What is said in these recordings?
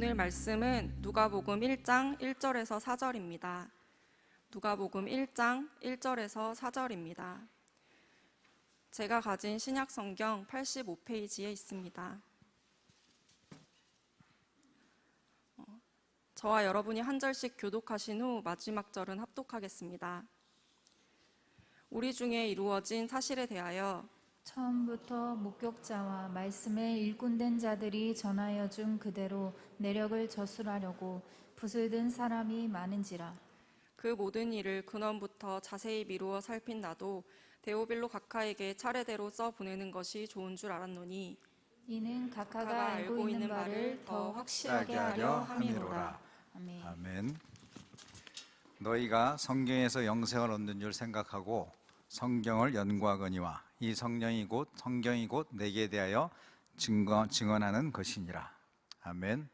오늘 말씀은 누가복음 1장 1절에서 4절입니다. 누가복음 1장 1절에서 4절입니다. 제가 가진 신약 성경 85페이지에 있습니다. 저와 여러분이 한 절씩 교독하신 후 마지막 절은 합독하겠습니다. 우리 중에 이루어진 사실에 대하여 처음부터 목격자와 말씀의 일꾼된 자들이 전하여 준 그대로 내력을 저술하려고 붓을 든 사람이 많은지라. 그 모든 일을 근원부터 자세히 미루어 살핀 나도 데오빌로 각하에게 차례대로 써 보내는 것이 좋은 줄 알았노니 이는 각하가 알고 있는 바를 더 확실하게 하려 함이로라. 아멘. 아멘. 너희가 성경에서 영생을 얻는 줄 생각하고 성경을 연구하거니와 이 성경이 곧 내게 대하여 증언하는 것이니라. 아멘.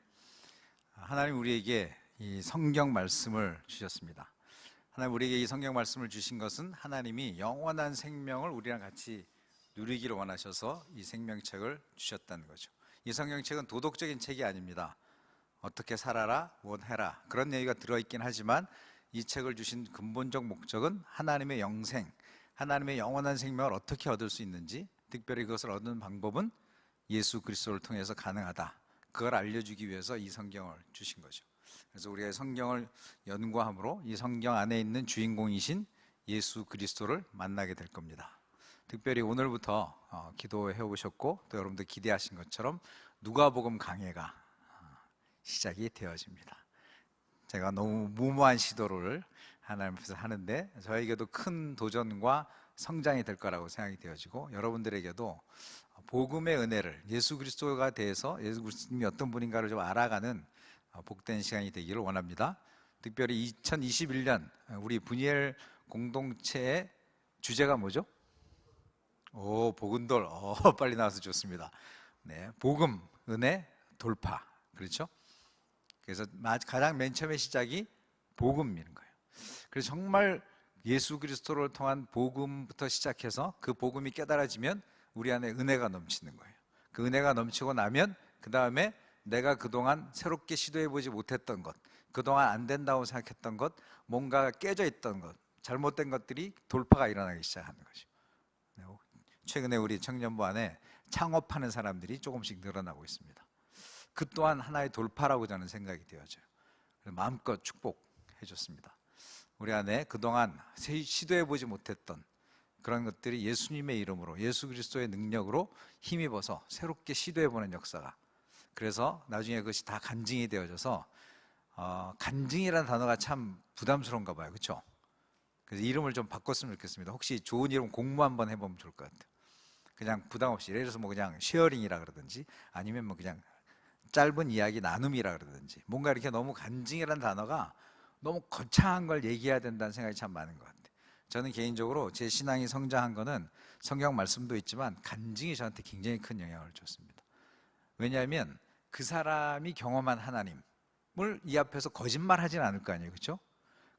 하나님 우리에게 이 성경 말씀을 주셨습니다. 하나님 우리에게 이 성경 말씀을 주신 것은 하나님이 영원한 생명을 우리랑 같이 누리기를 원하셔서 이 생명책을 주셨다는 거죠. 이 성경책은 도덕적인 책이 아닙니다. 어떻게 살아라, 뭘 해라 그런 얘기가 들어있긴 하지만 이 책을 주신 근본적 목적은 하나님의 영생, 하나님의 영원한 생명을 어떻게 얻을 수 있는지, 특별히 그것을 얻는 방법은 예수 그리스도를 통해서 가능하다, 그걸 알려주기 위해서 이 성경을 주신 거죠. 그래서 우리가 성경을 연구함으로 이 성경 안에 있는 주인공이신 예수 그리스도를 만나게 될 겁니다. 특별히 오늘부터 기도해 오셨고 또 여러분들 기대하신 것처럼 누가복음 강해가 시작이 되어집니다. 제가 너무 무모한 시도를 하나님 앞에서 하는데 저에게도 큰 도전과 성장이 될 거라고 생각이 되어지고 여러분들에게도 복음의 은혜를, 예수 그리스도가 대해서 예수 그리스도님이 어떤 분인가를 좀 알아가는 복된 시간이 되기를 원합니다. 특별히 2021년 우리 분이엘 공동체의 주제가 뭐죠? 복음돌. 빨리 나와서 좋습니다. 네, 복음, 은혜, 돌파. 그렇죠? 그래서 가장 맨 처음에 시작이 복음인 거예요. 그래서 정말 예수 그리스도를 통한 복음부터 시작해서 그 복음이 깨달아지면 우리 안에 은혜가 넘치는 거예요. 그 은혜가 넘치고 나면 그 다음에 내가 그동안 새롭게 시도해보지 못했던 것, 그동안 안 된다고 생각했던 것, 뭔가 깨져 있던 것, 잘못된 것들이 돌파가 일어나기 시작하는 거죠. 최근에 우리 청년부 안에 창업하는 사람들이 조금씩 늘어나고 있습니다. 그 또한 하나의 돌파라고 저는 생각이 되어져요. 마음껏 축복해 줬습니다. 우리 안에 그동안 시도해보지 못했던 그런 것들이 예수님의 이름으로, 예수 그리스도의 능력으로 힘입어서 새롭게 시도해보는 역사가, 그래서 나중에 그것이 다 간증이 되어져서 간증이라는 단어가 참 부담스러운가 봐요. 그렇죠? 그래서 이름을 좀 바꿨으면 좋겠습니다. 혹시 좋은 이름 공모 한번 해보면 좋을 것 같아요. 그냥 부담 없이, 예를 들어서 뭐 그냥 쉐어링이라 그러든지 아니면 뭐 그냥 짧은 이야기 나눔이라 그러든지, 뭔가 이렇게 너무 간증이라는 단어가 너무 거창한 걸 얘기해야 된다는 생각이 참 많은 것 같아요. 저는 개인적으로 제 신앙이 성장한 거는 성경 말씀도 있지만 간증이 저한테 굉장히 큰 영향을 줬습니다. 왜냐하면 그 사람이 경험한 하나님을 이 앞에서 거짓말하진 않을 거 아니에요. 그렇죠?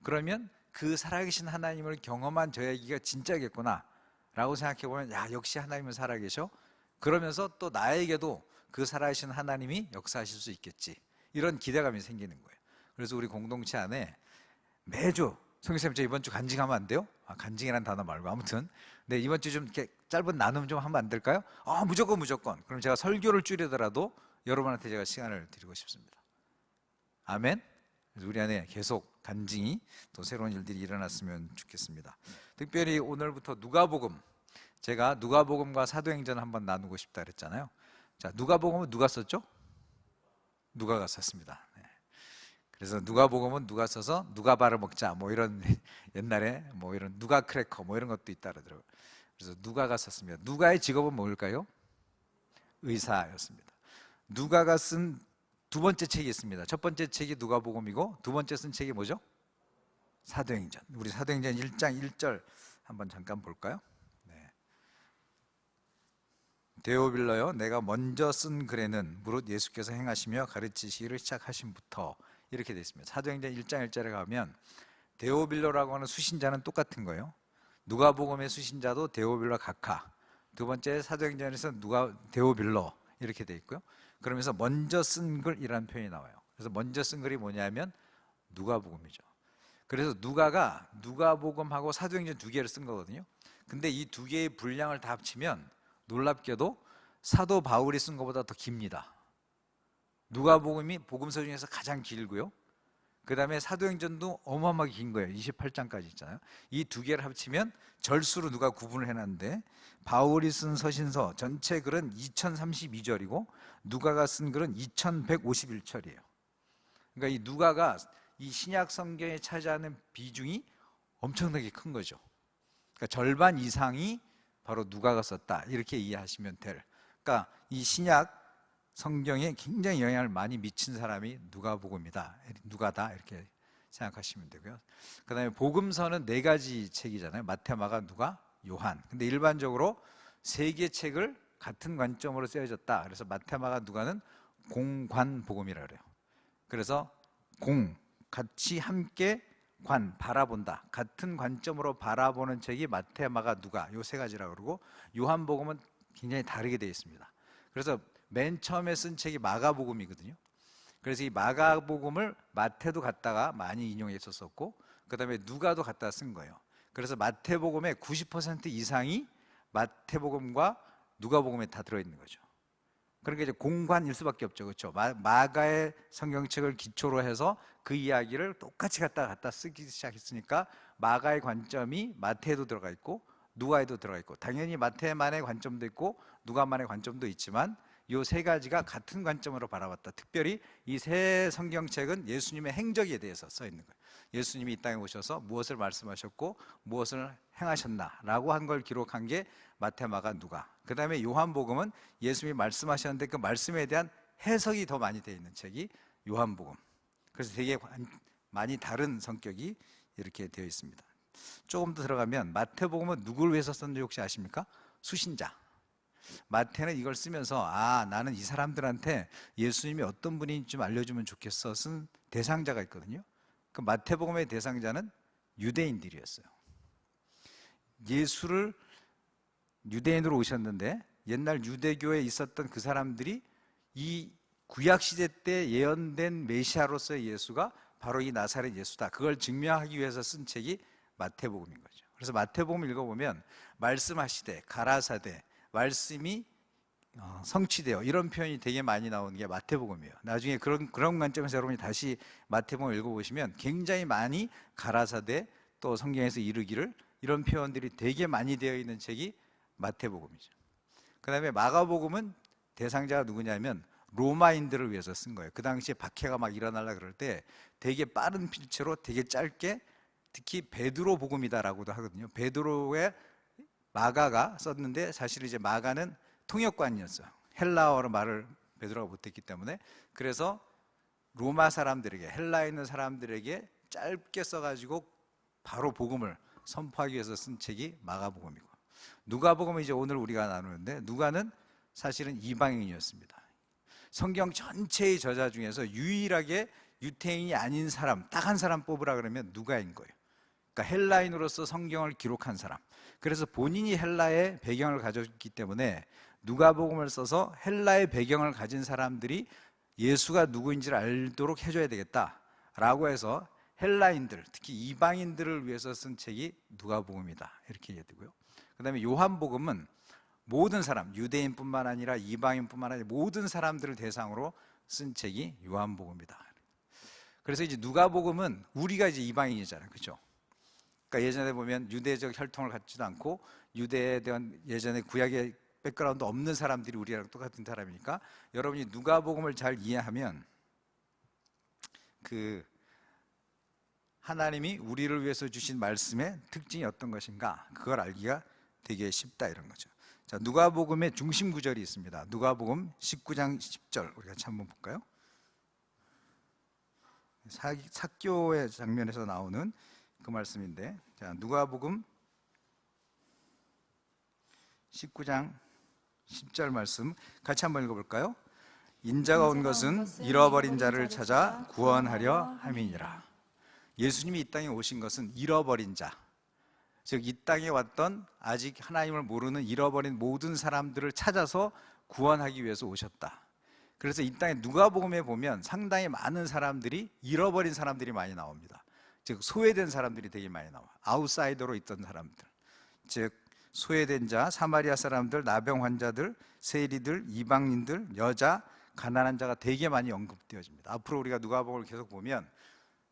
그러면 그 살아계신 하나님을 경험한 저 얘기가 진짜겠구나 라고 생각해보면, 야, 역시 하나님은 살아계셔. 그러면서 또 나에게도 그 살아계신 하나님이 역사하실 수 있겠지, 이런 기대감이 생기는 거예요. 그래서 우리 공동체 안에 매주 성교사님 저 이번 주 간증하면 안 돼요? 간증이라는 단어 말고 아무튼 네, 이번 주 좀 이렇게 짧은 나눔 좀 하면 안 될까요? 무조건. 그럼 제가 설교를 줄이더라도 여러분한테 제가 시간을 드리고 싶습니다. 아멘. 그래서 우리 안에 계속 간증이, 또 새로운 일들이 일어났으면 좋겠습니다. 특별히 오늘부터 누가복음, 제가 누가복음과 사도행전을 한번 나누고 싶다 그랬잖아요. 자, 누가복음은 누가 썼죠? 누가가 썼습니다. 네. 그래서 누가복음은 누가 써서 누가바를 먹자 뭐 이런 옛날에 뭐 이런 누가 크래커 뭐 이런 것도 있다 그러더라고요. 그래서 누가가 썼습니다. 누가의 직업은 뭘까요? 의사였습니다. 누가가 쓴 두 번째 책이 있습니다. 첫 번째 책이 누가복음이고 두 번째 쓴 책이 뭐죠? 사도행전. 우리 사도행전 1장 1절 한번 잠깐 볼까요? 네. 데오빌러여, 내가 먼저 쓴 글에는 무릇 예수께서 행하시며 가르치시기를 시작하심부터, 이렇게 되어 있습니다. 사도행전 1장 1절에 가면 데오빌러라고 하는 수신자는 똑같은 거예요. 누가복음의 수신자도 데오빌러 각하, 두 번째 사도행전에서 데오빌러 이렇게 되어 있고요. 그러면서 먼저 쓴 글이라는 표현이 나와요. 그래서 먼저 쓴 글이 뭐냐면 누가복음이죠. 그래서 누가가 누가복음하고 사도행전 두 개를 쓴 거거든요. 근데 이 두 개의 분량을 다 합치면 놀랍게도 사도 바울이 쓴 것보다 더 깁니다. 누가복음이 복음서 중에서 가장 길고요. 그 다음에 사도행전도 어마어마하게 긴 거예요. 28장까지 있잖아요. 이 두 개를 합치면 절수로 누가 구분을 해놨는데, 바울이 쓴 서신서 전체 글은 2032절이고 누가가 쓴 글은 2151절이에요. 그러니까 이 누가가 이 신약 성경에 차지하는 비중이 엄청나게 큰 거죠. 그러니까 절반 이상이 바로 누가가 썼다, 이렇게 이해하시면 될. 그러니까 이 신약 성경에 굉장히 영향을 많이 미친 사람이 누가다, 이렇게 생각하시면 되고요. 그 다음에 복음서는 4가지 책이잖아요. 마태, 마가, 누가, 요한. 근데 일반적으로 3개 책을 같은 관점으로 쓰여졌다. 그래서 마태, 마가, 누가는 공관복음이라 그래요. 그래서 같이 함께 바라본다, 같은 관점으로 바라보는 책이 마태, 마가, 누가, 요 3가지라고 그러고, 요한복음은 굉장히 다르게 되어 있습니다. 그래서 맨 처음에 쓴 책이 마가복음이거든요. 그래서 이 마가복음을 마태도 갖다가 많이 인용했었고, 그 다음에 누가도 갖다 쓴 거예요. 그래서 마태복음의 90% 이상이 마태복음과 누가복음에 다 들어있는 거죠. 그러니까 이제 공관일 수밖에 없죠. 그렇죠? 마가의 성경책을 기초로 해서 그 이야기를 똑같이 갖다 쓰기 시작했으니까 마가의 관점이 마태에도 들어가 있고 누가에도 들어가 있고, 당연히 마태만의 관점도 있고 누가만의 관점도 있지만 이 3가지가 같은 관점으로 바라봤다. 특별히 이 3 성경책은 예수님의 행적에 대해서 써 있는 거예요. 예수님이 이 땅에 오셔서 무엇을 말씀하셨고 무엇을 행하셨나라고 한 걸 기록한 게 마태, 마가, 누가. 그 다음에 요한복음은 예수님이 말씀하셨는데 그 말씀에 대한 해석이 더 많이 되어 있는 책이 요한복음. 그래서 되게 많이 다른 성격이 이렇게 되어 있습니다. 조금 더 들어가면 마태복음은 누구를 위해서 썼는지 혹시 아십니까? 수신자. 마태는 이걸 쓰면서 나는 이 사람들한테 예수님이 어떤 분인지 좀 알려주면 좋겠어 쓴 대상자가 있거든요. 그 마태복음의 대상자는 유대인들이었어요. 예수를 유대인으로 오셨는데 옛날 유대교에 있었던 그 사람들이 이 구약시대 때 예언된 메시아로서의 예수가 바로 이 나사렛 예수다, 그걸 증명하기 위해서 쓴 책이 마태복음인 거죠. 그래서 마태복음을 읽어보면 말씀하시되, 가라사대, 말씀이 성취되어, 이런 표현이 되게 많이 나오는 게 마태복음이에요. 나중에 그런 관점에서 여러분이 다시 마태복음을 읽어보시면 굉장히 많이 가라사대, 또 성경에서 이르기를, 이런 표현들이 되게 많이 되어 있는 책이 마태복음이죠. 그 다음에 마가복음은 대상자가 누구냐면 로마인들을 위해서 쓴 거예요. 그 당시에 박해가 막 일어나려고 그럴 때 되게 빠른 필체로 되게 짧게, 특히 베드로 복음이다라고도 하거든요. 베드로의 마가가 썼는데 사실 이제 마가는 통역관이었어요. 헬라어로 말을 베드로가 못했기 때문에. 그래서 로마 사람들에게, 헬라에 있는 사람들에게 짧게 써가지고 바로 복음을 선포하기 위해서 쓴 책이 마가복음이고, 누가복음은 이제 오늘 우리가 나누는데, 누가는 사실은 이방인이었습니다. 성경 전체의 저자 중에서 유일하게 유태인이 아닌 사람, 딱 한 사람 뽑으라 그러면 누가인 거예요. 그러니까 헬라인으로서 성경을 기록한 사람. 그래서 본인이 헬라의 배경을 가졌기 때문에 누가복음을 써서 헬라의 배경을 가진 사람들이 예수가 누구인지를 알도록 해줘야 되겠다라고 해서 헬라인들, 특히 이방인들을 위해서 쓴 책이 누가복음이다, 이렇게 얘기되고요. 그 다음에 요한복음은 모든 사람, 유대인뿐만 아니라 이방인뿐만 아니라 모든 사람들을 대상으로 쓴 책이 요한복음이다. 그래서 이제 누가복음은 우리가 이제 이방인이잖아요, 그렇죠? 그러니까 예전에 보면 유대적 혈통을 갖지도 않고 유대에 대한 예전에 구약의 백그라운드 없는 사람들이 우리랑 똑같은 사람이니까, 여러분이 누가복음을 잘 이해하면 그 하나님이 우리를 위해서 주신 말씀의 특징이 어떤 것인가, 그걸 알기가 되게 쉽다, 이런 거죠. 자, 누가복음의 중심 구절이 있습니다. 누가복음 19장 10절 우리가 같이 한번 볼까요? 사교의 장면에서 나오는 그 말씀인데, 자, 누가복음 19장 10절 말씀 같이 한번 읽어볼까요? 인자가 온 것은 잃어버린 자를 찾아 구원하려 함이니라. 예수님이 이 땅에 오신 것은 잃어버린 자, 즉 이 땅에 왔던 아직 하나님을 모르는 잃어버린 모든 사람들을 찾아서 구원하기 위해서 오셨다. 그래서 이 땅에 누가복음에 보면 상당히 많은 사람들이 잃어버린 사람들이 많이 나옵니다. 즉 소외된 사람들이 되게 많이 나와. 아웃사이더로 있던 사람들, 즉 소외된 자, 사마리아 사람들, 나병 환자들, 세리들, 이방인들, 여자, 가난한 자가 되게 많이 언급되어집니다. 앞으로 우리가 누가복음을 계속 보면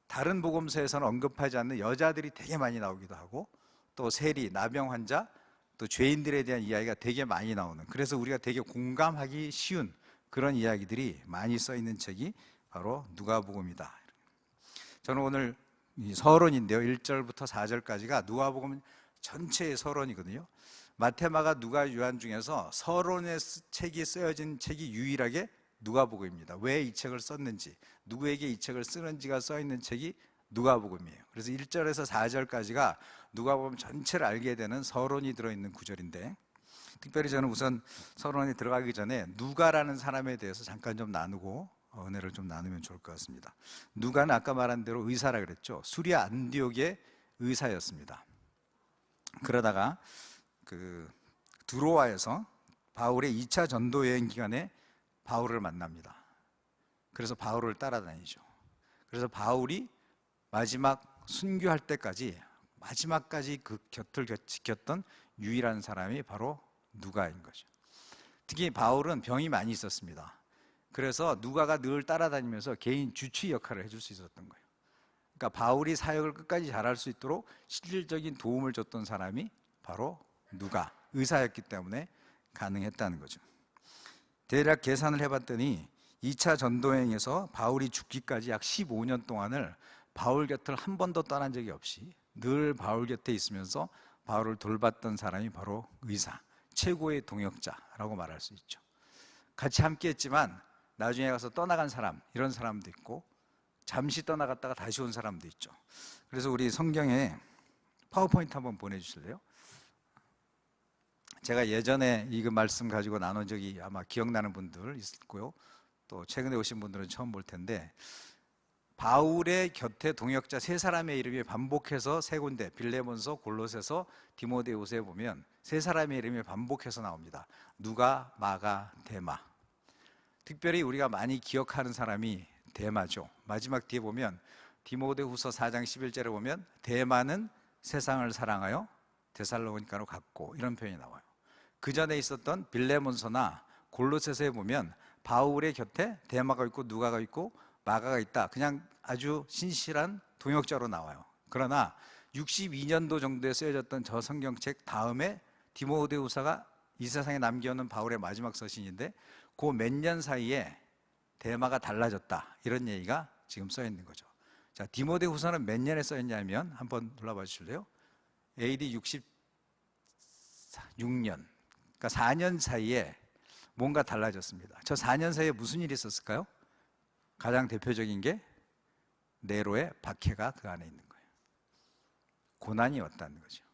다른 복음서에서는 언급하지 않는 여자들이 되게 많이 나오기도 하고, 또 세리, 나병 환자, 또 죄인들에 대한 이야기가 되게 많이 나오는, 그래서 우리가 되게 공감하기 쉬운 그런 이야기들이 많이 써 있는 책이 바로 누가복음이다. 저는 오늘 이 서론인데요, 1절부터 4절까지가 누가복음 전체의 서론이거든요. 마태, 마가, 누가, 요한 중에서 서론의 책이 쓰여진 책이 유일하게 누가복음입니다. 왜 이 책을 썼는지, 누구에게 이 책을 쓰는지가 써 있는 책이 누가복음이에요. 그래서 1절에서 4절까지가 누가복음 전체를 알게 되는 서론이 들어있는 구절인데, 특별히 저는 우선 서론에 들어가기 전에 누가라는 사람에 대해서 잠깐 좀 나누고 은혜를 좀 나누면 좋을 것 같습니다. 누가는 아까 말한 대로 의사라 그랬죠. 수리아 안디옥의 의사였습니다. 그러다가 두로아에서 바울의 2차 전도 여행 기간에 바울을 만납니다. 그래서 바울을 따라다니죠. 그래서 바울이 마지막 순교할 때까지, 마지막까지 그 곁을 지켰던 유일한 사람이 바로 누가인 거죠. 특히 바울은 병이 많이 있었습니다. 그래서 누가가 늘 따라다니면서 개인 주치 역할을 해줄 수 있었던 거예요. 그러니까 바울이 사역을 끝까지 잘할 수 있도록 실질적인 도움을 줬던 사람이 바로 누가, 의사였기 때문에 가능했다는 거죠. 대략 계산을 해봤더니 2차 전도여행에서 바울이 죽기까지 약 15년 동안을 바울 곁을 한 번도 떠난 적이 없이 늘 바울 곁에 있으면서 바울을 돌봤던 사람이 바로 의사, 최고의 동역자라고 말할 수 있죠. 같이 함께 했지만 나중에 가서 떠나간 사람, 이런 사람도 있고 잠시 떠나갔다가 다시 온 사람도 있죠. 그래서 우리 성경에 파워포인트 한번 보내주실래요? 제가 예전에 이 말씀 가지고 나눈 적이 아마 기억나는 분들 있을 거고요, 또 최근에 오신 분들은 처음 볼 텐데, 바울의 곁에 동역자 세 사람의 이름이 반복해서 세 군데, 빌레몬서, 골로새서, 디모데후서에 보면 세 사람의 이름이 반복해서 나옵니다. 누가, 마가, 데마. 특별히 우리가 많이 기억하는 사람이 데마죠. 마지막 뒤에 보면 디모데후서 4장 11절에 보면 데마는 세상을 사랑하여 데살로니가로 갔고, 이런 표현이 나와요. 그 전에 있었던 빌레몬서나 골로새서에 보면 바울의 곁에 데마가 있고 누가가 있고 마가가 있다, 그냥 아주 신실한 동역자로 나와요. 그러나 62년도 정도에 쓰여졌던 저 성경책 다음에 디모데후서가 이 세상에 남겨놓은 바울의 마지막 서신인데, 그 몇 년 사이에 데마가 달라졌다, 이런 얘기가 지금 써 있는 거죠. 자, 디모데후서는 몇 년에 써있냐면 한번 눌러봐 주실래요? AD 66년, 그러니까 4년 사이에 뭔가 달라졌습니다. 저 4년 사이에 무슨 일이 있었을까요? 가장 대표적인 게 네로의 박해가 그 안에 있는 거예요. 고난이 왔다는 거죠.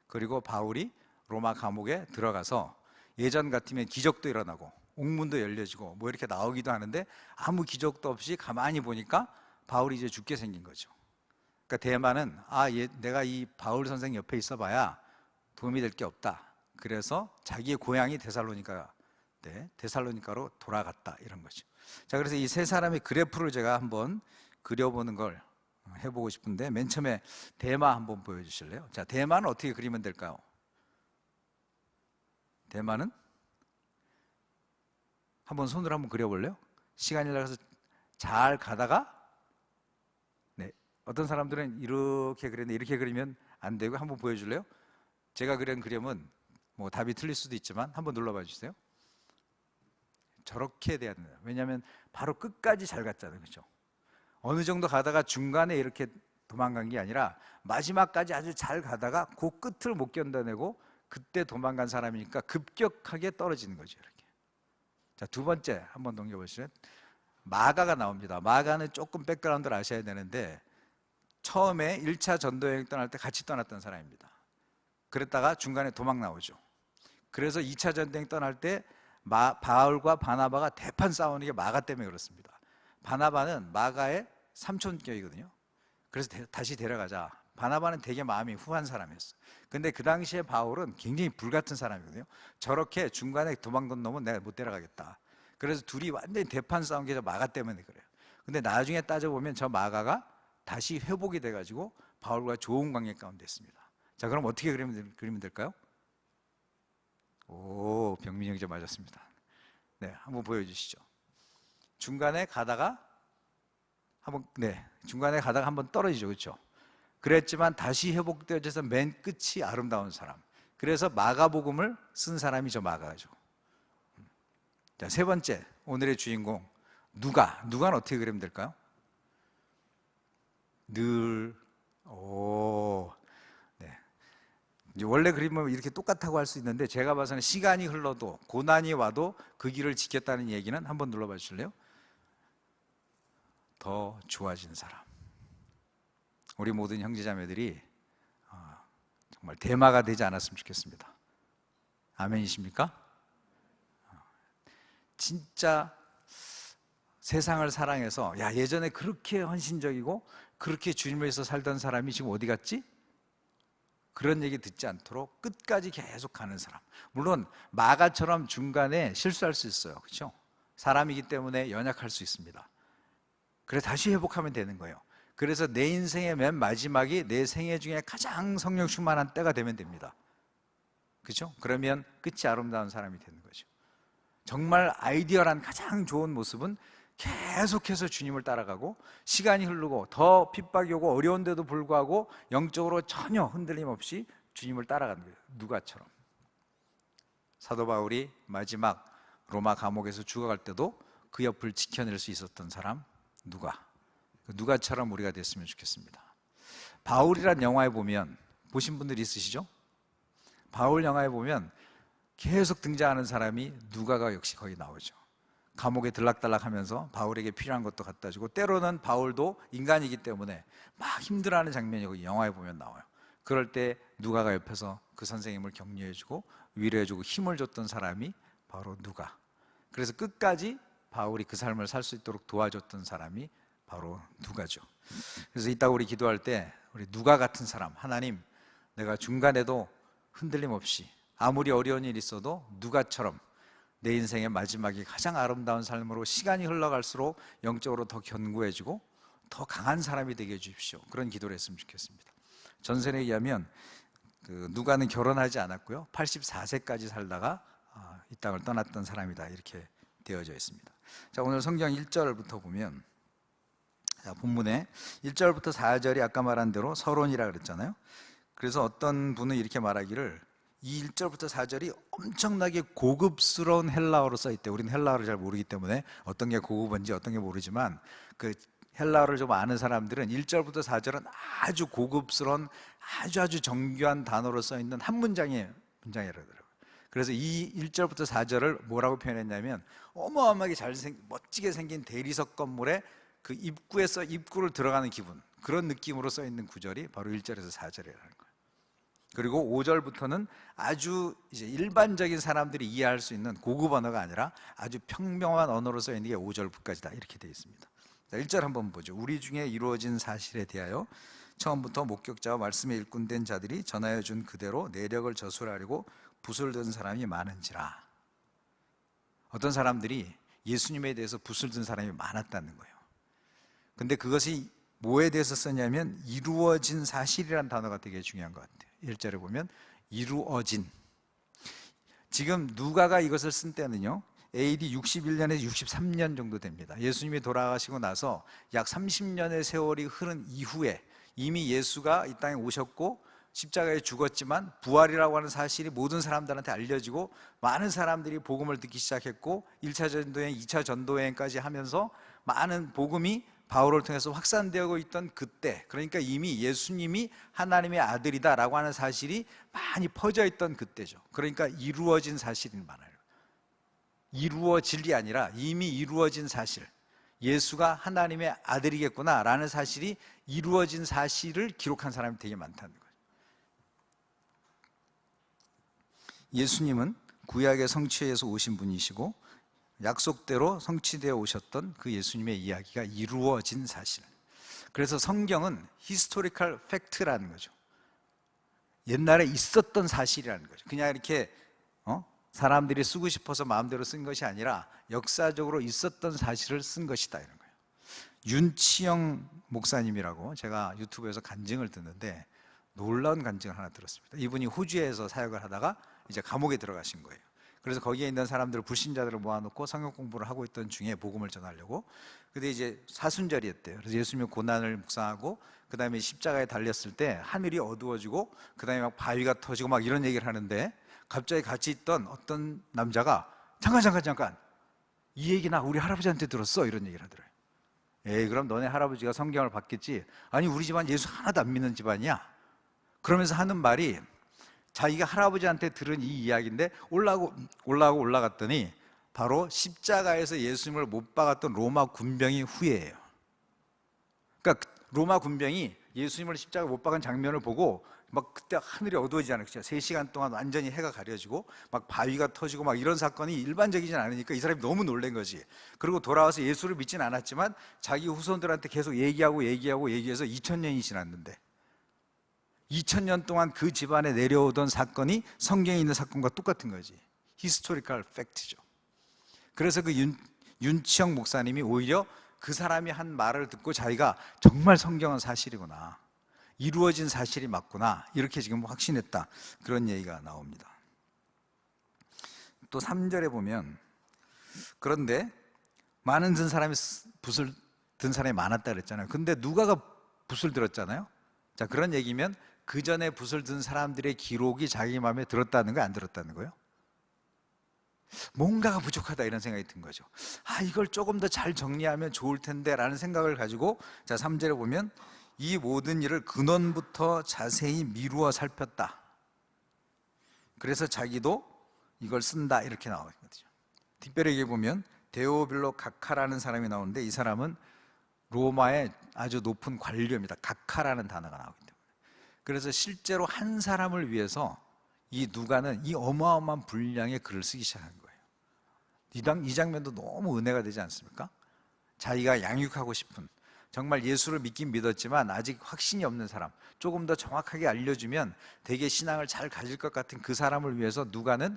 그리고 바울이 로마 감옥에 들어가서 예전 같으면 기적도 일어나고 옥문도 열려지고 뭐 이렇게 나오기도 하는데 아무 기적도 없이 가만히 보니까 바울이 이제 죽게 생긴 거죠. 그러니까 대마는 내가 이 바울 선생 옆에 있어봐야 도움이 될 게 없다. 그래서 자기의 고향이 데살로니가로 돌아갔다, 이런 거죠. 자, 그래서 이 세 사람의 그래프를 제가 한번 그려보는 걸 해보고 싶은데, 맨 처음에 대마 한번 보여주실래요? 자, 대마는 어떻게 그리면 될까요? 대마는 한번 손으로 한번 그려볼래요? 시간이 나가서 잘 가다가, 어떤 사람들은 이렇게 그렸는데 이렇게 그리면 안 되고, 한번 보여줄래요? 제가 그린 그림은 뭐 답이 틀릴 수도 있지만 한번 눌러봐 주세요. 저렇게 돼야 된다. 왜냐하면 바로 끝까지 잘 갔잖아요, 그렇죠? 어느 정도 가다가 중간에 이렇게 도망간 게 아니라 마지막까지 아주 잘 가다가 그 끝을 못 견뎌내고 그때 도망간 사람이니까 급격하게 떨어지는 거죠, 이렇게. 자, 두 번째 한번 넘겨보시면 마가가 나옵니다. 마가는 조금 백그라운드를 아셔야 되는데, 처음에 1차 전도여행 떠날 때 같이 떠났던 사람입니다. 그랬다가 중간에 도망 나오죠. 그래서 2차 전도여행 떠날 때 바울과 바나바가 대판 싸우는 게 마가 때문에 그렇습니다. 바나바는 마가의 삼촌격이거든요. 그래서 다시 데려가자. 바나바는 되게 마음이 후한 사람이었어요. 근데 그 당시에 바울은 굉장히 불같은 사람이거든요. 저렇게 중간에 도망간 놈은 내가 못 데려가겠다. 그래서 둘이 완전히 대판 싸운 게 저 마가 때문에 그래요. 근데 나중에 따져보면 저 마가가 다시 회복이 돼가지고 바울과 좋은 관계 가운데 있습니다. 자, 그럼 어떻게 그리면 될까요? 오, 병민이 형제 맞았습니다. 네, 한번 보여주시죠. 중간에 가다가 한번 떨어지죠, 그렇죠? 그랬지만 다시 회복되어져서 맨 끝이 아름다운 사람. 그래서 마가복음을 쓴 사람이 저 마가죠. 자, 세 번째, 오늘의 주인공 누가는 어떻게 그리면 될까요? 네. 이제 원래 그림은 이렇게 똑같다고 할 수 있는데 제가 봐서는 시간이 흘러도 고난이 와도 그 길을 지켰다는 얘기는 한번 눌러봐 주실래요? 더 좋아진 사람. 우리 모든 형제자매들이 정말 대마가 되지 않았으면 좋겠습니다. 아멘이십니까? 진짜 세상을 사랑해서 예전에 그렇게 헌신적이고 그렇게 주님을 위해서 살던 사람이 지금 어디 갔지? 그런 얘기 듣지 않도록 끝까지 계속 가는 사람. 물론 마가처럼 중간에 실수할 수 있어요, 그렇죠? 사람이기 때문에 연약할 수 있습니다. 그래서 다시 회복하면 되는 거예요. 그래서 내 인생의 맨 마지막이 내 생애 중에 가장 성령 충만한 때가 되면 됩니다. 그렇죠? 그러면 끝이 아름다운 사람이 되는 거죠. 정말 아이디어란 가장 좋은 모습은 계속해서 주님을 따라가고 시간이 흐르고 더 핍박이 오고 어려운데도 불구하고 영적으로 전혀 흔들림 없이 주님을 따라가는 거예요. 누가처럼. 사도 바울이 마지막 로마 감옥에서 죽어갈 때도 그 옆을 지켜낼 수 있었던 사람 누가처럼 우리가 됐으면 좋겠습니다. 바울이란 영화에 보면 보신 분들 있으시죠? 바울 영화에 보면 계속 등장하는 사람이 누가가 역시 거기 나오죠. 감옥에 들락달락하면서 바울에게 필요한 것도 갖다 주고 때로는 바울도 인간이기 때문에 막 힘들어하는 장면이 거기 영화에 보면 나와요. 그럴 때 누가가 옆에서 그 선생님을 격려해주고 위로해주고 힘을 줬던 사람이 바로 누가. 그래서 끝까지 바울이 그 삶을 살 수 있도록 도와줬던 사람이 바로 누가죠. 그래서 이따 우리 기도할 때 우리 누가 같은 사람, 하나님 내가 중간에도 흔들림 없이 아무리 어려운 일이 있어도 누가처럼 내 인생의 마지막이 가장 아름다운 삶으로 시간이 흘러갈수록 영적으로 더 견고해지고 더 강한 사람이 되게 해주십시오. 그런 기도를 했으면 좋겠습니다. 전설에 의하면 누가는 결혼하지 않았고요 84세까지 살다가 이 땅을 떠났던 사람이다 이렇게 되어져 있습니다. 자, 오늘 성경 1절부터 보면 본문에 1절부터 4절이 아까 말한 대로 서론이라 그랬잖아요. 그래서 어떤 분은 이렇게 말하기를 이 1절부터 4절이 엄청나게 고급스러운 헬라어로 써있대요. 우리는 헬라어를 잘 모르기 때문에 어떤 게 고급인지 어떤 게 모르지만 그 헬라어를 좀 아는 사람들은 1절부터 4절은 아주 고급스러운 아주 정교한 단어로 써있는 한 문장이라고 그러더라고요. 그래서 이 1절부터 4절을 뭐라고 표현했냐면 어마어마하게 멋지게 생긴 대리석 건물에 그 입구를 들어가는 기분, 그런 느낌으로 써있는 구절이 바로 1절에서 4절이라는 거예요. 그리고 5절부터는 아주 이제 일반적인 사람들이 이해할 수 있는 고급 언어가 아니라 아주 평범한 언어로 써 있는 게 5절까지다 이렇게 되어 있습니다. 자, 1절 한번 보죠. 우리 중에 이루어진 사실에 대하여 처음부터 목격자와 말씀에 일꾼된 자들이 전하여 준 그대로 내력을 저술하려고 붓을 든 사람이 많은지라. 어떤 사람들이 예수님에 대해서 붓을 든 사람이 많았다는 거예요. 근데 그것이 뭐에 대해서 썼냐면 이루어진 사실이라는 단어가 되게 중요한 것 같아요. 1절에 보면 이루어진. 지금 누가가 이것을 쓴 때는요 AD 61년에서 63년 정도 됩니다. 예수님이 돌아가시고 나서 약 30년의 세월이 흐른 이후에 이미 예수가 이 땅에 오셨고 십자가에 죽었지만 부활이라고 하는 사실이 모든 사람들한테 알려지고 많은 사람들이 복음을 듣기 시작했고 1차 전도여행, 2차 전도여행까지 하면서 많은 복음이 바울을 통해서 확산되고 있던 그때, 그러니까 이미 예수님이 하나님의 아들이다라고 하는 사실이 많이 퍼져 있던 그때죠. 그러니까 이루어진 사실이 많아요. 이루어질이 아니라 이미 이루어진 사실, 예수가 하나님의 아들이겠구나라는 사실이 이루어진 사실을 기록한 사람이 되게 많다는 거예요. 예수님은 구약의 성취에서 오신 분이시고 약속대로 성취되어 오셨던 그 예수님의 이야기가 이루어진 사실. 그래서 성경은 히스토리컬 팩트라는 거죠. 옛날에 있었던 사실이라는 거죠. 그냥 이렇게 사람들이 쓰고 싶어서 마음대로 쓴 것이 아니라 역사적으로 있었던 사실을 쓴 것이다 이런 거예요. 윤치영 목사님이라고 제가 유튜브에서 간증을 듣는데 놀라운 간증을 하나 들었습니다. 이분이 호주에서 사역을 하다가 이제 감옥에 들어가신 거예요. 그래서 거기에 있는 사람들, 불신자들을 모아놓고 성경 공부를 하고 있던 중에 복음을 전하려고. 근데 이제 사순절이었대요. 그래서 예수님의 고난을 묵상하고 그 다음에 십자가에 달렸을 때 하늘이 어두워지고 그 다음에 막 바위가 터지고 막 이런 얘기를 하는데 갑자기 같이 있던 어떤 남자가 잠깐 이 얘기나 우리 할아버지한테 들었어 이런 얘기를 하더래요. 에이 그럼 너네 할아버지가 성경을 봤겠지. 아니 우리 집안 예수 하나도 안 믿는 집안이야. 그러면서 하는 말이 자기가 할아버지한테 들은 이 이야기인데 올라갔더니 바로 십자가에서 예수님을 못 박았던 로마 군병이 후예예요. 그러니까 로마 군병이 예수님을 십자가 못 박은 장면을 보고 막 그때 하늘이 어두워지잖아요. 그렇죠? 3시간 동안 완전히 해가 가려지고 막 바위가 터지고 막 이런 사건이 일반적이진 않으니까 이 사람이 너무 놀란 거지. 그리고 돌아와서 예수를 믿진 않았지만 자기 후손들한테 계속 얘기해서 2000년이 지났는데 2000년 동안 그 집안에 내려오던 사건이 성경에 있는 사건과 똑같은 거지. 히스토리컬 팩트죠. 그래서 그 윤치영 목사님이 오히려 그 사람이 한 말을 듣고 자기가 정말 성경은 사실이구나, 이루어진 사실이 맞구나, 이렇게 지금 확신했다, 그런 얘기가 나옵니다. 또 3절에 보면 그런데 많은 붓을 든 사람이 많았다 그랬잖아요. 근데 누가가 붓을 들었잖아요. 자, 그런 얘기면 그 전에 붓을 든 사람들의 기록이 자기 마음에 들었다는 거예요, 안 들었다는 거예요? 뭔가가 부족하다 이런 생각이 든 거죠. 이걸 조금 더 잘 정리하면 좋을 텐데 라는 생각을 가지고, 자 3절에 보면 이 모든 일을 근원부터 자세히 미루어 살폈다. 그래서 자기도 이걸 쓴다 이렇게 나오거든요. 특별히 여기 보면 데오빌로 각하라는 사람이 나오는데 이 사람은 로마의 아주 높은 관료입니다. 각하라는 단어가 나오기 때문에. 그래서 실제로 한 사람을 위해서 이 누가는 이 어마어마한 분량의 글을 쓰기 시작한 거예요. 이 장면도 너무 은혜가 되지 않습니까? 자기가 양육하고 싶은, 정말 예수를 믿긴 믿었지만 아직 확신이 없는 사람, 조금 더 정확하게 알려주면 되게 신앙을 잘 가질 것 같은 그 사람을 위해서 누가는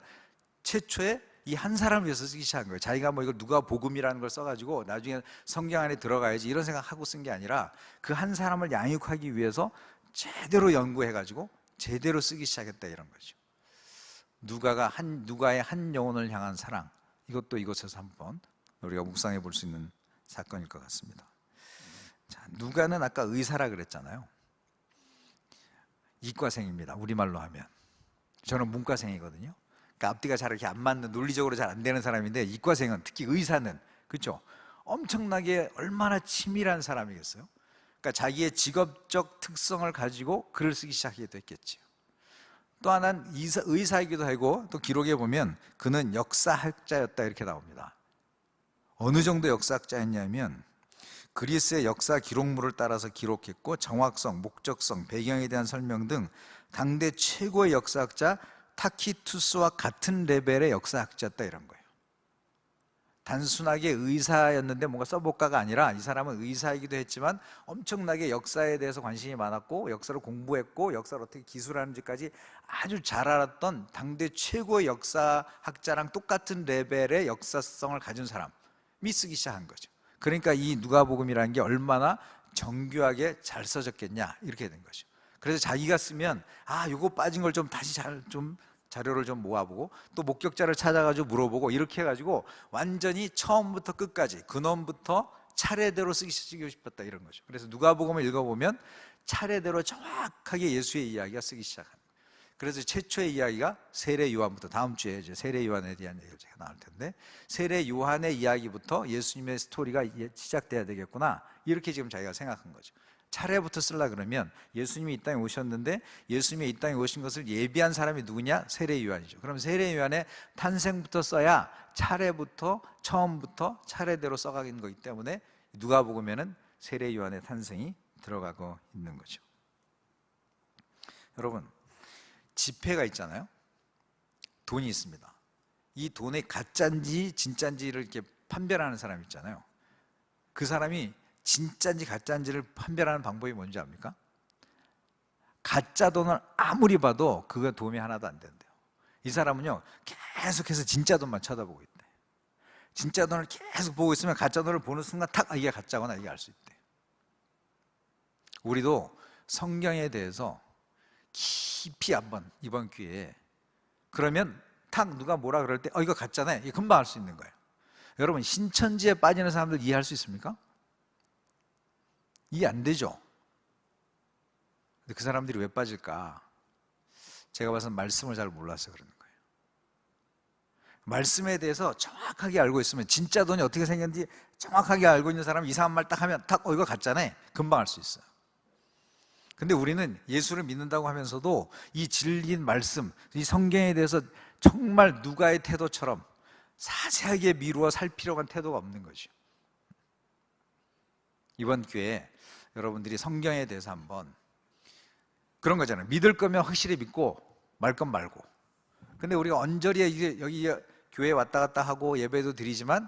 최초에 이 한 사람을 위해서 쓰기 시작한 거예요. 자기가 뭐 이거 누가 복음이라는 걸 써가지고 나중에 성경 안에 들어가야지 이런 생각하고 쓴 게 아니라 그 한 사람을 양육하기 위해서 제대로 연구해가지고 제대로 쓰기 시작했다 이런 거죠. 누가의 한 영혼을 향한 사랑, 이것도 이곳에서 한번 우리가 묵상해 볼 수 있는 사건일 것 같습니다. 자, 누가는 아까 의사라 그랬잖아요. 이과생입니다. 우리말로 하면. 저는 문과생이거든요. 그러니까 앞뒤가 잘 이렇게 안 맞는, 논리적으로 잘 안 되는 사람인데, 이과생은, 특히 의사는, 그렇죠? 엄청나게 얼마나 치밀한 사람이겠어요? 그러니까 자기의 직업적 특성을 가지고 글을 쓰기 시작하게 됐겠죠. 또 하나는 의사이기도 하고, 또 기록에 보면 그는 역사학자였다 이렇게 나옵니다. 어느 정도 역사학자였냐면 그리스의 역사 기록물을 따라서 기록했고, 정확성, 목적성, 배경에 대한 설명 등 당대 최고의 역사학자 타키투스와 같은 레벨의 역사학자였다 이런 거예요. 단순하게 의사였는데 뭔가 써볼까가 아니라 이 사람은 의사이기도 했지만 엄청나게 역사에 대해서 관심이 많았고, 역사를 공부했고, 역사를 어떻게 기술하는지까지 아주 잘 알았던 당대 최고의 역사학자랑 똑같은 레벨의 역사성을 가진 사람이 쓰기 시작한 거죠. 그러니까 이 누가복음이라는 게 얼마나 정교하게 잘 써졌겠냐 이렇게 된 거죠. 그래서 자기가 쓰면 요거 빠진 걸 좀 다시 자료를 좀 모아보고, 또 목격자를 찾아가지고 물어보고, 이렇게 해가지고 완전히 처음부터 끝까지 근원부터 차례대로 쓰고 싶었다 이런 거죠. 그래서 누가복음을 읽어보면 차례대로 정확하게 예수의 이야기가 쓰기 시작합니다. 그래서 최초의 이야기가 세례 요한부터, 다음 주에 이제 세례 요한에 대한 얘기가 제가 나올 텐데, 세례 요한의 이야기부터 예수님의 스토리가 시작돼야 되겠구나 이렇게 지금 자기가 생각한 거죠. 차례부터 쓰려 그러면 예수님이 이 땅에 오셨는데, 예수님이 이 땅에 오신 것을 예비한 사람이 누구냐? 세례 요한이죠. 그럼 세례 요한의 탄생부터 써야 차례부터, 처음부터 차례대로 써가는 거기 때문에 누가복음에는 세례 요한의 탄생이 들어가고 있는 거죠. 여러분, 지폐가 있잖아요. 돈이 있습니다. 이 돈이 가짜인지 진짜인지를 이렇게 판별하는 사람 있잖아요. 그 사람이 진짜인지 가짜인지를 판별하는 방법이 뭔지 압니까? 가짜 돈을 아무리 봐도 그건 도움이 하나도 안 된대요. 이 사람은요 계속해서 진짜 돈만 쳐다보고 있대. 진짜 돈을 계속 보고 있으면 가짜 돈을 보는 순간 탁 이게 가짜구나 이게 알 수 있대. 우리도 성경에 대해서 깊이 한번 이번 기회에, 그러면 탁 누가 뭐라 그럴 때 이거 가짜네 이거 금방 알 수 있는 거예요. 여러분 신천지에 빠지는 사람들 이해할 수 있습니까? 이해 안 되죠? 근데 그 사람들이 왜 빠질까? 제가 봐서는 말씀을 잘 몰라서 그러는 거예요. 말씀에 대해서 정확하게 알고 있으면 진짜 돈이 어떻게 생겼는지 정확하게 알고 있는 사람은 이상한 말 딱 하면 딱 이거 가짜네 금방 알 수 있어요. 근데 우리는 예수를 믿는다고 하면서도 이 진리인 말씀, 이 성경에 대해서 정말 누가의 태도처럼 자세하게 미루어 살 필요가 태도가 없는 거죠. 이번 기회에 여러분들이 성경에 대해서 한번 그런 거잖아요. 믿을 거면 확실히 믿고 말 건 말고. 근데 우리가 언저리에 여기 교회에 왔다 갔다 하고 예배도 드리지만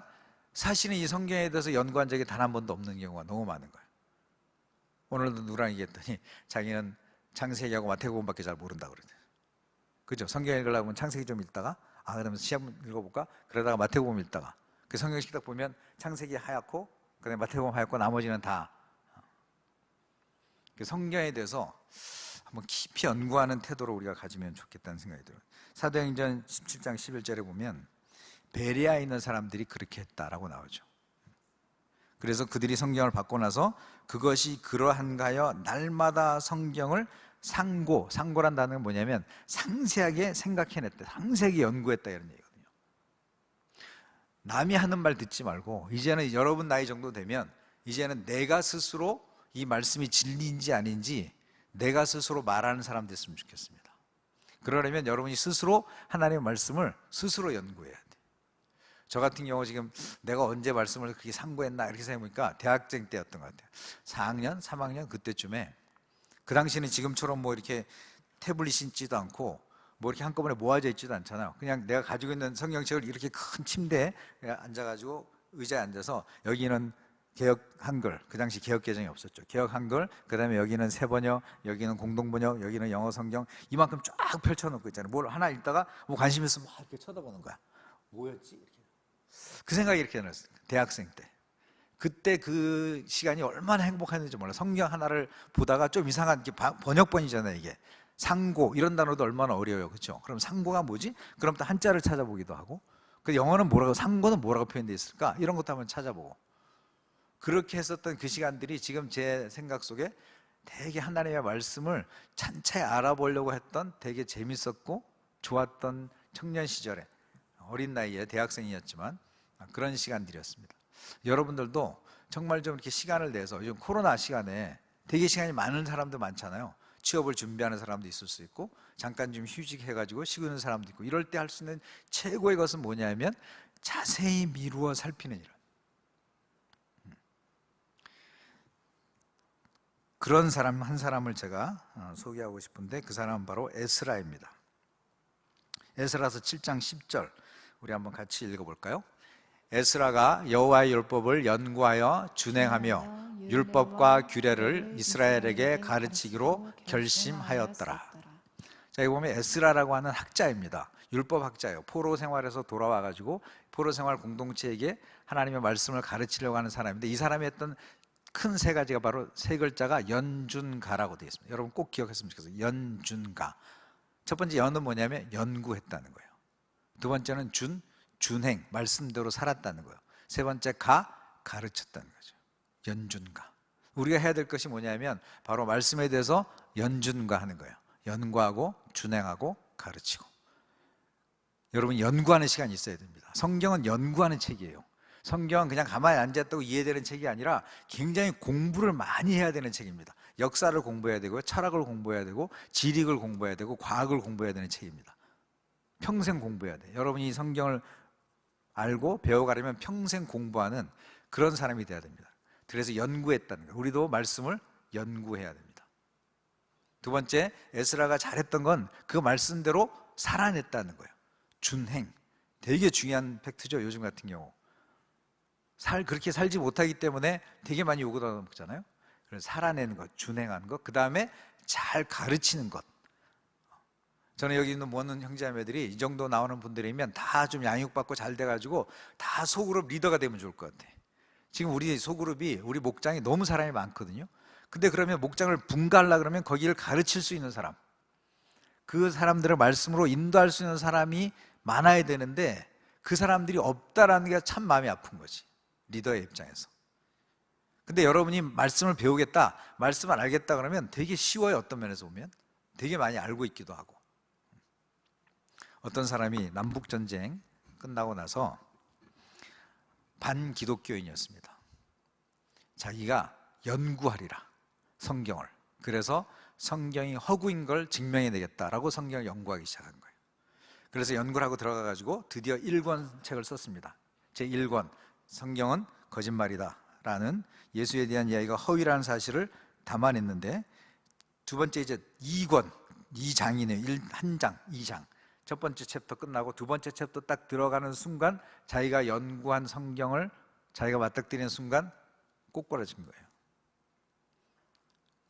사실은 이 성경에 대해서 연구한 적이 단 한 번도 없는 경우가 너무 많은 거예요. 오늘도 누구랑 얘기했더니 자기는 창세기하고 마태복음밖에 잘 모른다 그러더라고요. 그죠? 성경 읽으려고 하면 창세기 좀 읽다가 그러면 시험 읽어볼까? 그러다가 마태복음 읽다가 그 성경식 딱 보면 창세기 하얗고 그다음에 마태복음 하얗고 나머지는 다 그 성경에 대해서 한번 깊이 연구하는 태도로 우리가 가지면 좋겠다는 생각이 들어요. 사도행전 17장 11절에 보면 베레아에 있는 사람들이 그렇게 했다라고 나오죠. 그래서 그들이 성경을 받고 나서 그것이 그러한가 하여 날마다 성경을 상고란 단어는 뭐냐면 상세하게 생각해냈다, 상세하게 연구했다 이런 얘기거든요. 남이 하는 말 듣지 말고 이제는 여러분 나이 정도 되면 이제는 내가 스스로 이 말씀이 진리인지 아닌지 내가 스스로 말하는 사람 됐으면 좋겠습니다. 그러려면 여러분이 스스로 하나님의 말씀을 스스로 연구해야 돼요. 저 같은 경우 지금 내가 언제 말씀을 그렇게 상고했나 이렇게 생각해보니까 대학생 때였던 것 같아요. 4학년, 3학년 그때쯤에 그 당시는 지금처럼 뭐 이렇게 태블릿이 있지도 않고 뭐 이렇게 한꺼번에 모아져 있지도 않잖아요. 그냥 내가 가지고 있는 성경책을 이렇게 큰 침대에 앉아가지고 의자에 앉아서 여기는 개역 한글, 그 당시 개역 개정이 없었죠. 개역 한글, 그 다음에 여기는 세번역, 여기는 공동번역, 여기는 영어 성경 이만큼 쫙 펼쳐놓고 있잖아요. 뭘 하나 읽다가 뭐 관심 있으면 막 이렇게 쳐다보는 거야. 뭐였지? 이렇게. 그 생각이 이렇게 났어요. 대학생 때. 그때 그 시간이 얼마나 행복했는지 몰라요. 성경 하나를 보다가 좀 이상한 번역본이잖아요. 이게 상고 이런 단어도 얼마나 어려워요. 그렇죠? 그럼 상고가 뭐지? 그럼 또 한자를 찾아보기도 하고 그 영어는 뭐라고, 상고는 뭐라고 표현되어 있을까? 이런 것도 한번 찾아보고 그렇게 했었던 그 시간들이 지금 제 생각 속에 되게 하나님의 말씀을 찬찬히 알아보려고 했던 되게 재밌었고 좋았던 청년 시절에 어린 나이에 대학생이었지만 그런 시간들이었습니다. 여러분들도 정말 좀 이렇게 시간을 내서 요즘 코로나 시간에 되게 시간이 많은 사람도 많잖아요. 취업을 준비하는 사람도 있을 수 있고 잠깐 좀 휴직해가지고 쉬고 있는 사람도 있고 이럴 때 할 수 있는 최고의 것은 뭐냐면 자세히 미루어 살피는 일. 그런 사람 한 사람을 제가 소개하고 싶은데 그 사람은 바로 에스라입니다. 에스라서 7장 10절 우리 한번 같이 읽어볼까요? 에스라가 여호와의 율법을 연구하여 준행하며 율법과 규례를 이스라엘에게 가르치기로 결심하였더라. 자, 여기 보면 에스라라고 하는 학자입니다. 율법 학자예요. 포로 생활에서 돌아와가지고 포로 생활 공동체에게 하나님의 말씀을 가르치려고 하는 사람인데 이 사람이 했던 큰 세 가지가 바로 세 글자가 연준가라고 되어 있습니다. 여러분 꼭 기억했으면 좋겠어요. 연준가. 첫 번째 연은 뭐냐면 연구했다는 거예요. 두 번째는 준행, 말씀대로 살았다는 거예요. 세 번째 가르쳤다는 거죠. 연준가. 우리가 해야 될 것이 뭐냐면 바로 말씀에 대해서 연준가 하는 거예요. 연구하고 준행하고 가르치고. 여러분 연구하는 시간이 있어야 됩니다. 성경은 연구하는 책이에요. 성경은 그냥 가만히 앉았다고 이해되는 책이 아니라 굉장히 공부를 많이 해야 되는 책입니다. 역사를 공부해야 되고 철학을 공부해야 되고 지리를 공부해야 되고 과학을 공부해야 되는 책입니다. 평생 공부해야 돼요. 여러분이 성경을 알고 배워가려면 평생 공부하는 그런 사람이 돼야 됩니다. 그래서 연구했다는 거예요. 우리도 말씀을 연구해야 됩니다. 두 번째, 에스라가 잘했던 건 그 말씀대로 살아냈다는 거예요. 준행. 되게 중요한 팩트죠. 요즘 같은 경우. 그렇게 살지 못하기 때문에 되게 많이 요구도 먹잖아요. 그래서 살아내는 것, 준행하는 것, 그 다음에 잘 가르치는 것. 저는 여기 있는 모든 형제자매들이 이 정도 나오는 분들이면 다 좀 양육받고 잘 돼가지고 다 소그룹 리더가 되면 좋을 것 같아. 지금 우리 소그룹이, 우리 목장이 너무 사람이 많거든요. 근데 그러면 목장을 분가하려고 그러면 거기를 가르칠 수 있는 사람, 그 사람들을 말씀으로 인도할 수 있는 사람이 많아야 되는데 그 사람들이 없다라는 게 참 마음이 아픈 거지, 리더의 입장에서. 근데 여러분이 말씀을 배우겠다, 말씀을 알겠다 그러면 되게 쉬워요. 어떤 면에서 보면 되게 많이 알고 있기도 하고. 어떤 사람이 남북전쟁 끝나고 나서 반기독교인이었습니다. 자기가 연구하리라, 성경을. 그래서 성경이 허구인 걸 증명해내겠다라고 성경을 연구하기 시작한 거예요. 그래서 연구를 하고 들어가가지고 드디어 1권 책을 썼습니다. 제1권, 성경은 거짓말이다 라는 예수에 대한 이야기가 허위라는 사실을 담아냈는데, 두 번째 이제 2권, 2장이네요. 한 장, 2장. 첫 번째 챕터 끝나고 두 번째 챕터 딱 들어가는 순간 자기가 연구한 성경을 자기가 맞닥뜨리는 순간 꼬꾸라진 거예요.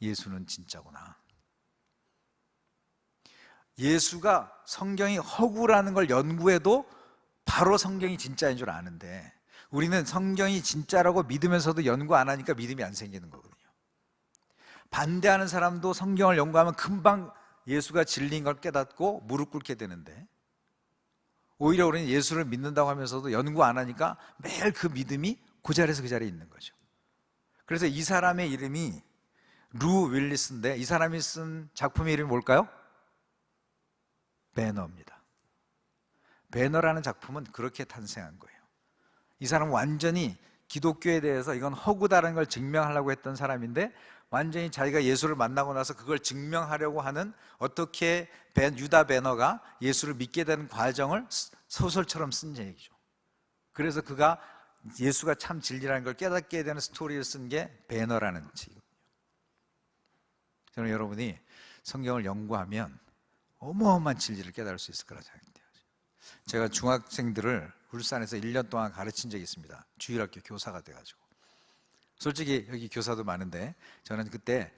예수는 진짜구나. 예수가 성경이 허구라는 걸 연구해도 바로 성경이 진짜인 줄 아는데, 우리는 성경이 진짜라고 믿으면서도 연구 안 하니까 믿음이 안 생기는 거거든요. 반대하는 사람도 성경을 연구하면 금방 예수가 진리인 걸 깨닫고 무릎 꿇게 되는데, 오히려 우리는 예수를 믿는다고 하면서도 연구 안 하니까 매일 그 믿음이 그 자리에서 그 자리에 있는 거죠. 그래서 이 사람의 이름이 루 윌리스인데, 이 사람이 쓴 작품의 이름이 뭘까요? 배너입니다. 배너라는 작품은 그렇게 탄생한 거예요. 이 사람은 완전히 기독교에 대해서 이건 허구다라는 걸 증명하려고 했던 사람인데, 완전히 자기가 예수를 만나고 나서 그걸 증명하려고 하는, 어떻게 유다 배너가 예수를 믿게 되는 과정을 소설처럼 쓴 얘기죠. 그래서 그가 예수가 참 진리라는 걸 깨닫게 되는 스토리를 쓴 게 배너라는 책이거든요. 저는 여러분이 성경을 연구하면 어마어마한 진리를 깨달을 수 있을 거라 생각해요. 제가 중학생들을 울산에서 1년 동안 가르친 적이 있습니다. 주일학교 교사가 돼가지고. 솔직히 여기 교사도 많은데 저는 그때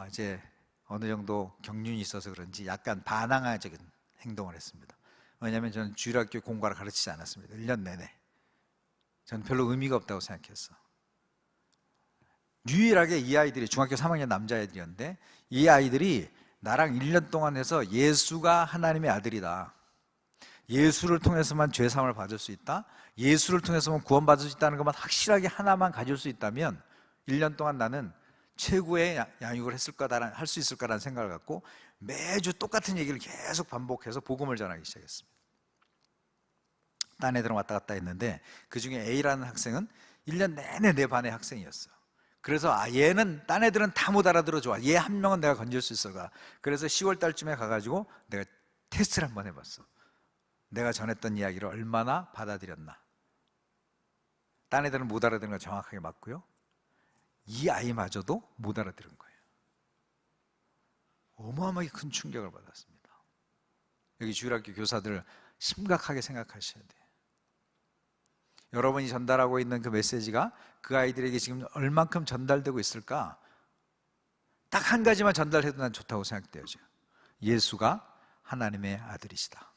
이제 어느 정도 경륜이 있어서 그런지 약간 반항아적인 행동을 했습니다. 왜냐하면 저는 주일학교 공과를 가르치지 않았습니다. 1년 내내. 저는 별로 의미가 없다고 생각했어. 유일하게 이 아이들이 중학교 3학년 남자애들이었는데, 이 아이들이 나랑 1년 동안 해서 예수가 하나님의 아들이다, 예수를 통해서만 죄사함을 받을 수 있다, 예수를 통해서만 구원받을 수 있다는 것만 확실하게 하나만 가질 수 있다면 1년 동안 나는 최고의 양육을 할 수 있을 거라는 생각을 갖고 매주 똑같은 얘기를 계속 반복해서 복음을 전하기 시작했습니다. 딴 애들은 왔다 갔다 했는데 그 중에 A라는 학생은 1년 내내 내 반의 학생이었어요. 그래서 얘는, 딴 애들은 다 못 알아들어 줘, 얘 한 명은 내가 건질 수 있어가. 그래서 10월 달쯤에 가가지고 내가 테스트를 한번 해봤어. 내가 전했던 이야기를 얼마나 받아들였나. 딴 애들은 못 알아듣는 걸 정확하게 맞고요, 이 아이마저도 못 알아들은 거예요. 어마어마하게 큰 충격을 받았습니다. 여기 주일학교 교사들 심각하게 생각하셔야 돼요. 여러분이 전달하고 있는 그 메시지가 그 아이들에게 지금 얼만큼 전달되고 있을까? 딱 한 가지만 전달해도 난 좋다고 생각돼요. 예수가 하나님의 아들이시다,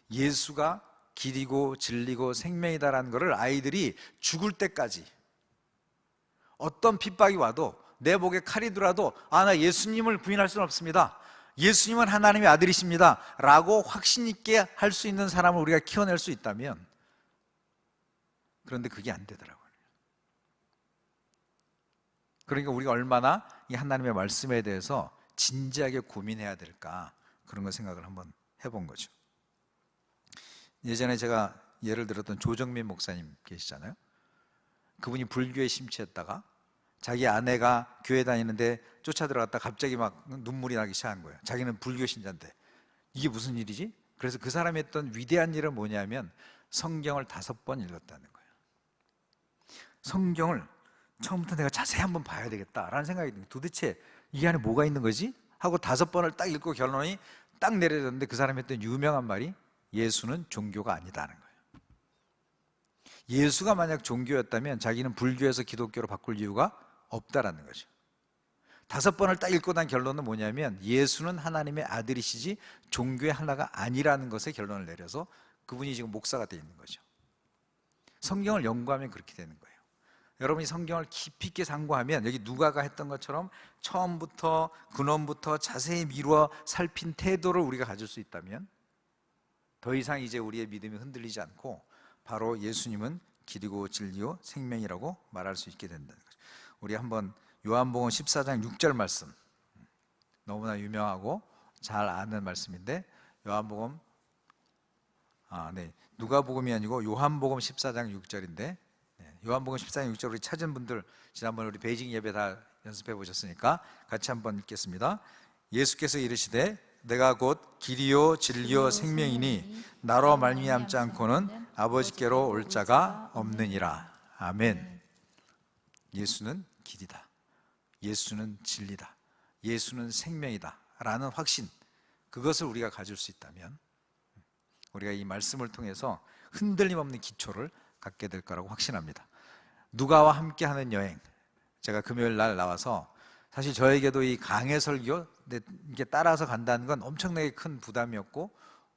예수가 길이고 진리고 생명이다라는 것을 아이들이 죽을 때까지 어떤 핍박이 와도, 내 목에 칼이 들어도 나 예수님을 부인할 수는 없습니다, 예수님은 하나님의 아들이십니다 라고 확신 있게 할 수 있는 사람을 우리가 키워낼 수 있다면, 그런데 그게 안 되더라고요. 그러니까 우리가 얼마나 이 하나님의 말씀에 대해서 진지하게 고민해야 될까, 그런 거 생각을 한번 해본 거죠. 예전에 제가 예를 들었던 조정민 목사님 계시잖아요. 그분이 불교에 심취했다가 자기 아내가 교회 다니는데 쫓아 들어갔다 갑자기 막 눈물이 나기 시작한 거예요. 자기는 불교 신자인데 이게 무슨 일이지? 그래서 그 사람이 했던 위대한 일은 뭐냐면 성경을 5번 읽었다는 거예요. 성경을 처음부터 내가 자세히 한번 봐야 되겠다라는 생각이 드는 거예요. 도대체 이 안에 뭐가 있는 거지? 하고 5번을 딱 읽고 결론이 딱 내려졌는데, 그 사람이 했던 유명한 말이 예수는 종교가 아니다는 거예요. 예수가 만약 종교였다면 자기는 불교에서 기독교로 바꿀 이유가 없다라는 거죠. 5번을 딱 읽고 난 결론은 뭐냐면 예수는 하나님의 아들이시지 종교의 하나가 아니라는 것에 결론을 내려서 그분이 지금 목사가 되어 있는 거죠. 성경을 연구하면 그렇게 되는 거예요. 여러분이 성경을 깊이 있게 상고하면 여기 누가가 했던 것처럼 처음부터 근원부터 자세히 미루어 살핀 태도를 우리가 가질 수 있다면 더 이상 이제 우리의 믿음이 흔들리지 않고 바로 예수님은 길이고 진리요 생명이라고 말할 수 있게 된다는 거죠. 우리 한번 요한복음 14장 6절 말씀, 너무나 유명하고 잘 아는 말씀인데 요한복음 누가복음이 아니고 요한복음 14장 6절인데 요한복음 14장 6절 우리 찾은 분들 지난번에 우리 베이징 예배 다 연습해 보셨으니까 같이 한번 읽겠습니다. 예수께서 이르시되 내가 곧 길이요 진리요 생명이니 나로 말미암지 않고는 아버지께로 올 자가 없느니라. 아멘. 예수는 길이다. 예수는 진리다. 예수는 생명이다 라는 확신, 그것을 우리가 가질 수 있다면 우리가 이 말씀을 통해서 흔들림 없는 기초를 갖게 될 거라고 확신합니다. 누가와 함께하는 여행, 제가 금요일 날 나와서 사실 저에게도 이 강해 설교 이게 따라서 간다는 건 엄청나게 큰 부담이었고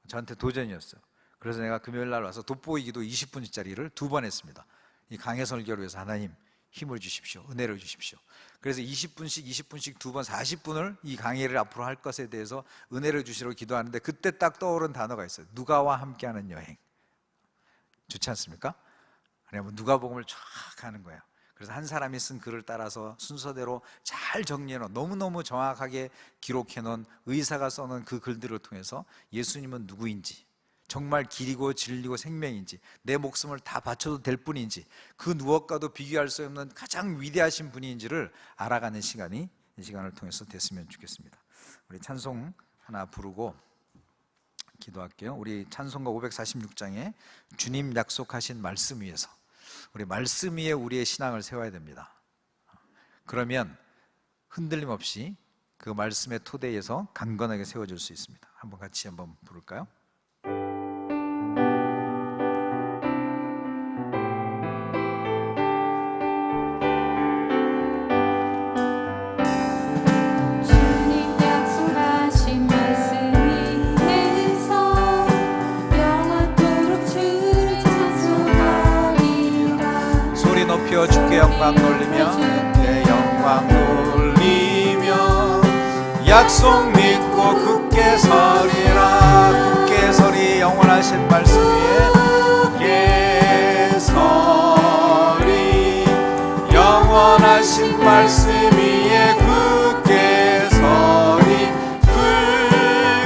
저한테 도전이었어요. 그래서 내가 금요일 날 와서 돋보이기도 20분짜리를 2번 했습니다. 이 강해 설교를 위해서 하나님 힘을 주십시오, 은혜를 주십시오. 그래서 20분씩 2번 40분을 이 강의를 앞으로 할 것에 대해서 은혜를 주시라고 기도하는데 그때 딱 떠오른 단어가 있어요. 누가와 함께하는 여행. 좋지 않습니까? 그냥 누가복음을 쫙 하는 거예요. 그래서 한 사람이 쓴 글을 따라서 순서대로 잘 정리해놓은, 너무너무 정확하게 기록해놓은, 의사가 써놓은 그 글들을 통해서 예수님은 누구인지, 정말 길이고 진리고 생명인지, 내 목숨을 다 바쳐도 될 분인지, 그 무엇과도 비교할 수 없는 가장 위대하신 분인지를 알아가는 시간이 이 시간을 통해서 됐으면 좋겠습니다. 우리 찬송 하나 부르고 기도할게요. 우리 찬송가 546장에 주님 약속하신 말씀 위에서, 우리 말씀 위에 우리의 신앙을 세워야 됩니다. 그러면 흔들림 없이 그 말씀의 토대에서 강건하게 세워질 수 있습니다. 한번 같이 한번 부를까요? 높여 주께 영광 돌리며 내 영광 돌리며 약속 믿고 굳게 서리라. 굳게 서리, 영원하신 말씀 위에 굳게 서리, 영원하신 말씀 위에 굳게 서리,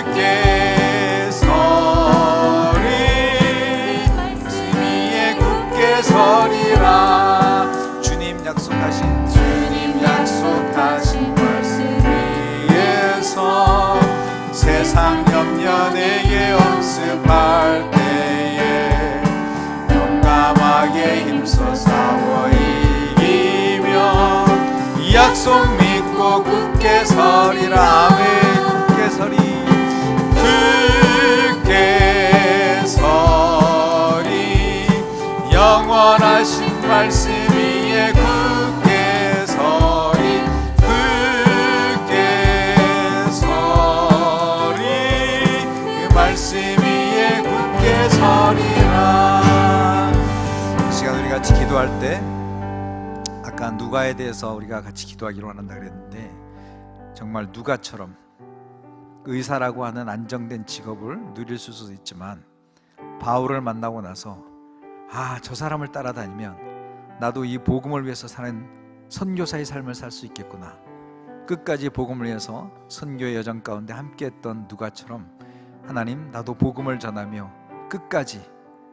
굳게 서리, 말씀 위에 굳게 서리라. 주님 약속하신 말씀 위에서 세상 염려 내게 엄습할 때에 용감하게 힘써 싸워 이기며 약속 믿고 굳게 서리라. 아멘. 굳게 서리, 굳게 서리, 영원하신 말씀 위에 굳게 서리, 굳게 서리, 그 말씀 위에 굳게 서리라. 이 시간 우리 같이 기도할 때 아까 누가에 대해서 우리가 같이 기도하기로 한다 그랬는데 정말 누가처럼 의사라고 하는 안정된 직업을 누릴 수도 있지만 바울을 만나고 나서 저 사람을 따라다니면 나도 이 복음을 위해서 사는 선교사의 삶을 살 수 있겠구나, 끝까지 복음을 위해서 선교의 여정 가운데 함께했던 누가처럼 하나님, 나도 복음을 전하며 끝까지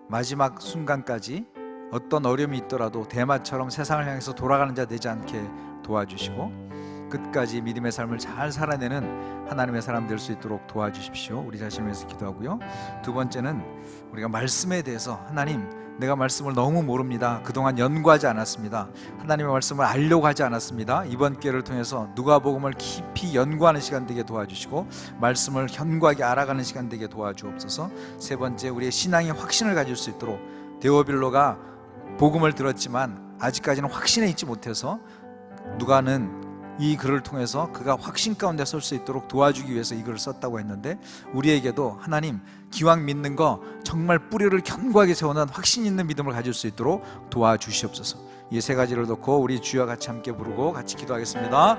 마지막 순간까지 어떤 어려움이 있더라도 대마처럼 세상을 향해서 돌아가는 자 되지 않게 도와주시고 끝까지 믿음의 삶을 잘 살아내는 하나님의 사람 될 수 있도록 도와주십시오. 우리 자신을 위해서 기도하고요. 두 번째는 우리가 말씀에 대해서, 하나님, 내가 말씀을 너무 모릅니다. 그동안 연구하지 않았습니다. 하나님의 말씀을 알려고 하지 않았습니다. 이번 기회를 통해서 누가복음을 깊이 연구하는 시간 되게 도와주시고 말씀을 견고하게 알아가는 시간 되게 도와주옵소서. 세 번째, 우리의 신앙의 확신을 가질 수 있도록, 데오빌로가 복음을 들었지만 아직까지는 확신에 있지 못해서 누가는 이 글을 통해서 그가 확신 가운데 설 수 있도록 도와주기 위해서 이 글을 썼다고 했는데, 우리에게도 하나님 기왕 믿는 거 정말 뿌리를 견고하게 세우는 확신 있는 믿음을 가질 수 있도록 도와주시옵소서. 이 세 가지를 놓고 우리 주여 같이 함께 부르고 같이 기도하겠습니다.